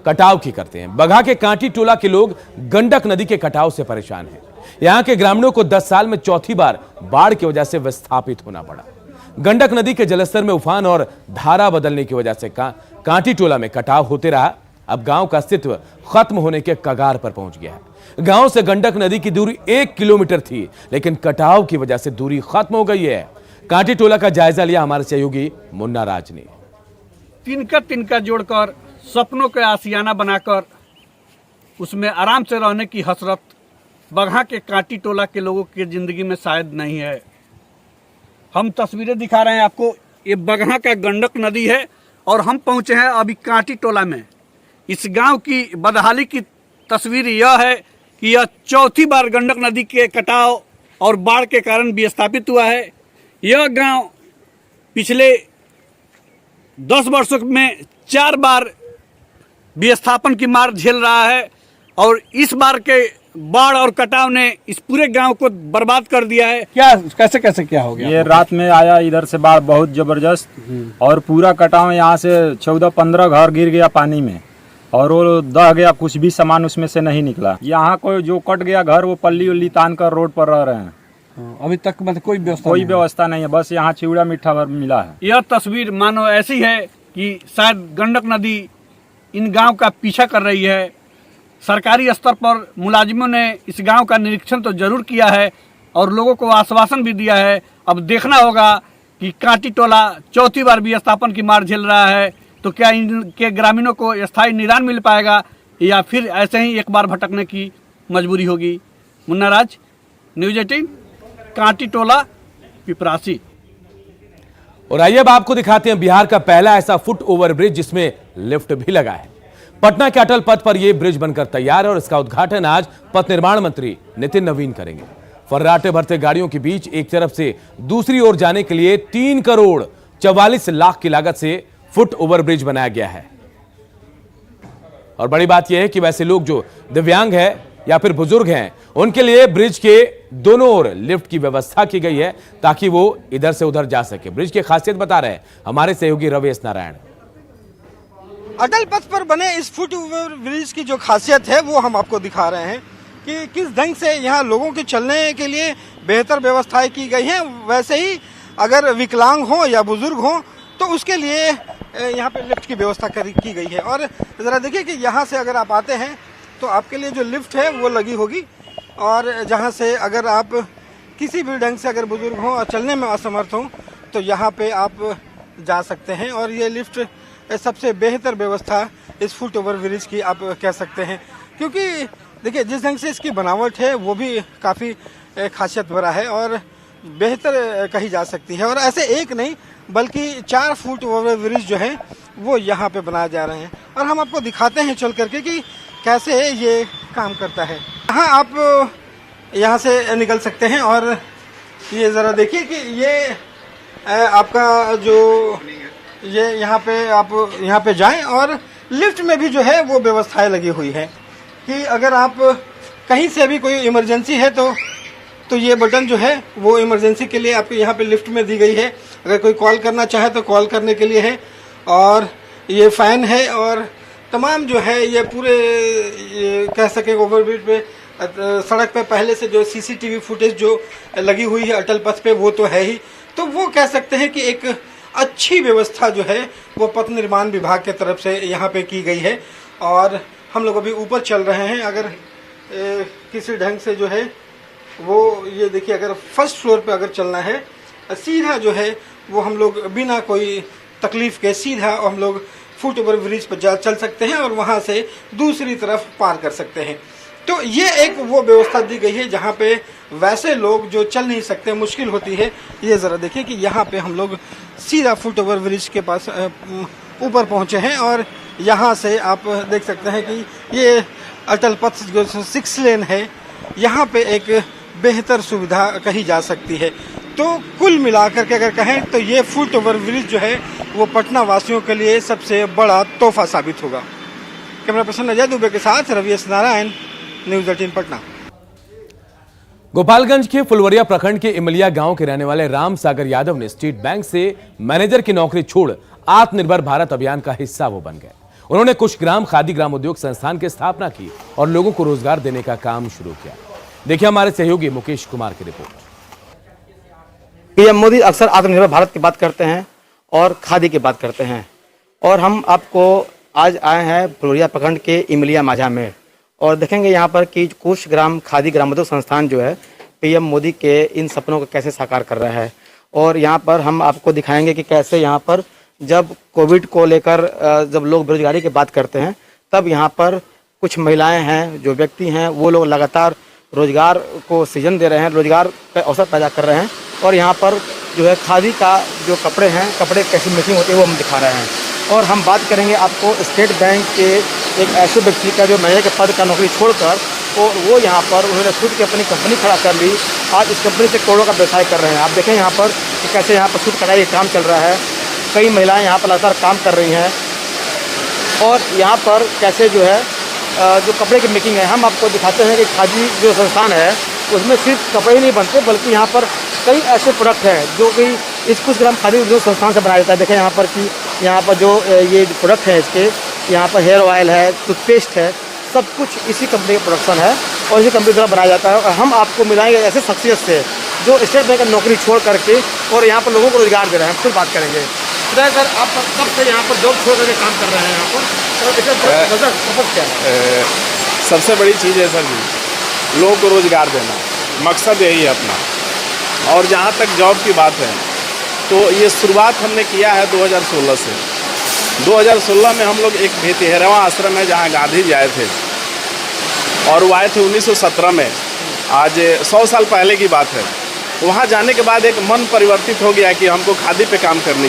कटाव की करते हैं। बगहा के कांटी टोला के लोग गंडक नदी के कटाव से परेशान हैं। यहां के ग्रामीणों को 10 साल में चौथी बार बाढ़ की वजह से विस्थापित होना पड़ा। गंडक नदी के जलस्तर में उफान और धारा बदलने की वजह से कांटी टोला में कटाव होते रहा। अब गांव का अस्तित्व खत्म होने के कगार पर पहुंच गया है। गांव से गंडक नदी की दूरी 1 किलोमीटर थी, लेकिन कटाव की वजह से दूरी खत्म हो गई है। कांटी टोला का जायजा लिया हमारे सहयोगी मुन्ना राज ने। तिनका जोड़कर सपनों के आशियाना बनाकर उसमें आराम से रहने की हसरत बगहा के कांटी टोला के लोगों की जिंदगी में शायद नहीं है। हम तस्वीरें दिखा रहे हैं आपको। ये बगहा का गंडक नदी है और हम पहुंचे हैं अभी कांटी टोला में। इस गांव की बदहाली की तस्वीर यह है कि यह चौथी बार गंडक नदी के कटाव और बाढ़ के कारण विस्थापित हुआ है। यह गांव पिछले 10 वर्षों में 4 बार विस्थापन की मार झेल रहा है और इस बार के बाढ़ और कटाव ने इस पूरे गांव को बर्बाद कर दिया है। कैसे क्या हो गया? ये रात में आया इधर से बाढ़ बहुत जबरदस्त और पूरा कटाव यहाँ से 14-15 घर गिर गया पानी में और वो दह गया, कुछ भी सामान उसमें से नहीं निकला। यहाँ कोई जो कट गया घर वो पल्ली उल्ली तान कर रोड पर रह रहे हैं। अभी तक मतलब कोई व्यवस्था नहीं है, बस यहाँ चिवड़ा मीठा भर मिला है। यह तस्वीर मानो ऐसी है कि शायद गंडक नदी इन गांव का पीछा कर रही है। सरकारी स्तर पर मुलाजिमों ने इस गांव का निरीक्षण तो जरूर किया है और लोगों को आश्वासन भी दिया है। अब देखना होगा कि कांटी टोला चौथी बार विस्थापन की मार झेल रहा है तो क्या इनके ग्रामीणों को स्थायी निदान मिल पाएगा या फिर ऐसे ही एक बार भटकने की मजबूरी होगी। मुन्ना राज, न्यूज़ 18, कांटी टोला, पिपरासी। और आइए अब आपको दिखाते हैं बिहार का पहला ऐसा फुट ओवर ब्रिज जिसमें लिफ्ट भी लगा है। पटना के अटल पथ पर यह ब्रिज बनकर तैयार है और इसका उद्घाटन आज पथ निर्माण मंत्री नितिन नवीन करेंगे। फर्राटे भरते गाड़ियों के बीच एक तरफ से दूसरी ओर जाने के लिए 3 करोड़ 44 लाख की लागत से फुट ओवर ब्रिज बनाया गया है। और बड़ी बात यह है कि वैसे लोग जो दिव्यांग है या फिर बुजुर्ग हैं उनके लिए ब्रिज के दोनों ओर लिफ्ट की व्यवस्था की गई है ताकि वो इधर से उधर जा सके। ब्रिज की खासियत बता रहे हैं हमारे सहयोगी रवेश नारायण। अटल पथ पर बने इस फुट ओवर ब्रिज की जो खासियत है वो हम आपको दिखा रहे हैं कि किस ढंग से यहाँ लोगों के चलने के लिए बेहतर व्यवस्थाएं की गई हैं। वैसे ही अगर विकलांग हो या बुजुर्ग हो तो उसके लिए यहाँ पे लिफ्ट की व्यवस्था की गई है। और ज़रा देखिए कि यहाँ से अगर आप आते हैं तो आपके लिए जो लिफ्ट है वो लगी होगी और जहाँ से अगर आप किसी भी ढंग से अगर बुजुर्ग हों और चलने में असमर्थ हों तो यहाँ पे आप जा सकते हैं। और ये लिफ्ट सबसे बेहतर व्यवस्था इस फुट ओवर ब्रिज की आप कह सकते हैं, क्योंकि देखिए जिस ढंग से इसकी बनावट है वो भी काफ़ी खासियत भरा है और बेहतर कही जा सकती है। और ऐसे एक नहीं बल्कि 4 फुट ओवर ब्रिज जो है वो यहाँ पे बनाए जा रहे हैं और हम आपको दिखाते हैं चल करके कि कैसे ये काम करता है। हाँ, आप यहाँ से निकल सकते हैं और ये ज़रा देखिए कि ये आपका जो ये यहाँ पे आप यहाँ पे जाएं और लिफ्ट में भी जो है वो व्यवस्थाएं लगी हुई है कि अगर आप कहीं से भी कोई इमरजेंसी है तो ये बटन जो है वो इमरजेंसी के लिए आपको यहाँ पे लिफ्ट में दी गई है। अगर कोई कॉल करना चाहे तो कॉल करने के लिए है। और ये फ़ैन है और तमाम जो है ये पूरे ये कह सके ओवरब्रिज पे सड़क पे पहले से जो सीसीटीवी फुटेज जो लगी हुई है अटल पथ पे वो तो है ही। तो वो कह सकते हैं कि एक अच्छी व्यवस्था जो है वो पथ निर्माण विभाग के तरफ से यहाँ पे की गई है। और हम लोग अभी ऊपर चल रहे हैं। अगर किसी ढंग से जो है वो ये देखिए अगर फर्स्ट फ्लोर पे अगर चलना है सीधा जो है वो हम लोग बिना कोई तकलीफ के सीधा हम लोग फुट ओवर ब्रिज पर चल सकते हैं और वहाँ से दूसरी तरफ पार कर सकते हैं। तो ये एक वो व्यवस्था दी गई है जहाँ पे वैसे लोग जो चल नहीं सकते, मुश्किल होती है। ये ज़रा देखिए कि यहाँ पे हम लोग सीधा फुट ओवर ब्रिज के पास ऊपर पहुँचे हैं और यहाँ से आप देख सकते हैं कि ये अटल पथ जो 6 लेन है यहाँ पे एक बेहतर सुविधा कही जा सकती है। तो कुल मिलाकर के अगर कहें तो ये फुट ओवर ब्रिज जो है वो पटना वासियों के लिए सबसे बड़ा तोहफा साबित होगा। कैमरा पर्सन अजय दुबे के साथ रवेश नारायण, न्यूज़ 18 पटना। गोपालगंज के फुलवरिया प्रखंड के इमलिया गांव के रहने वाले राम सागर यादव ने स्टेट बैंक से मैनेजर की नौकरी छोड़ आत्मनिर्भर भारत अभियान का हिस्सा वो बन गए। उन्होंने कुश ग्राम खादी ग्राम उद्योग संस्थान की स्थापना की और लोगों को रोजगार देने का काम शुरू किया। देखिए हमारे सहयोगी मुकेश कुमार की रिपोर्ट। पीएम मोदी अक्सर आत्मनिर्भर भारत की बात करते हैं और खादी की बात करते हैं, और हम आपको आज आए हैं फुलवरिया प्रखंड के इमलिया माझा में और देखेंगे यहाँ पर कि कुश ग्राम खादी ग्राम उद्योग संस्थान जो है पीएम मोदी के इन सपनों को कैसे साकार कर रहा है। और यहाँ पर हम आपको दिखाएंगे कि कैसे यहाँ पर जब कोविड को लेकर जब लोग बेरोजगारी की बात करते हैं तब यहाँ पर कुछ महिलाएं हैं, जो व्यक्ति हैं, वो लोग लगातार रोजगार को सृजन दे रहे हैं, रोजगार का अवसर पैदा कर रहे हैं। और यहाँ पर जो है खादी का जो कपड़े हैं, कपड़े कैसी मेकिंग होती है वो हम दिखा रहे हैं। और हम बात करेंगे आपको स्टेट बैंक के एक ऐसे व्यक्ति का जो मैनेजर के पद का नौकरी छोड़कर और वो यहाँ पर उन्होंने खुद की अपनी कंपनी खड़ा कर ली। आज इस कंपनी से करोड़ों का व्यवसाय कर रहे हैं। आप देखें यहाँ पर कि कैसे यहाँ पर सूट कढ़ाई का काम चल रहा है। कई महिलाएं यहाँ पर लगातार काम कर रही हैं और यहाँ पर कैसे जो है जो कपड़े की मेकिंग है, हम आपको दिखाते हैं कि खादी जो संस्थान है उसमें सिर्फ कपड़े ही नहीं बनते बल्कि यहाँ पर कई ऐसे प्रोडक्ट हैं जो कि इस कुश ग्राम खादी उद्योग संस्थान से बनाया जाता है। देखें यहाँ पर कि यहाँ पर जो ये प्रोडक्ट है इसके, यहाँ पर हेयर ऑयल है, टूथपेस्ट है, सब कुछ इसी कंपनी का प्रोडक्शन है और इसी कंपनी द्वारा बनाया जाता है। और हम आपको मिलाएंगे ऐसे शख्सियत से जो स्टेट बैंक की नौकरी छोड़ करके और यहाँ पर लोगों को रोजगार दे रहे हैं। फिर बात करेंगे सर, आप कब से यहाँ पर जॉब छोड़ करके काम कर रहे हैं यहाँ पर, और इसका पर्पस क्या है? सबसे बड़ी चीज़ है सर जी, लोगों को रोज़गार देना, मकसद यही है अपना। और जहाँ तक जॉब की बात है तो ये शुरुआत हमने किया है 2016 से। 2016 में हम लोग एक भेतिहरवा आश्रम है जहाँ गांधी जी आए थे और वो आए थे 1917 में, आज 100 साल पहले की बात है। वहाँ जाने के बाद एक मन परिवर्तित हो गया कि हमको खादी पे काम करनी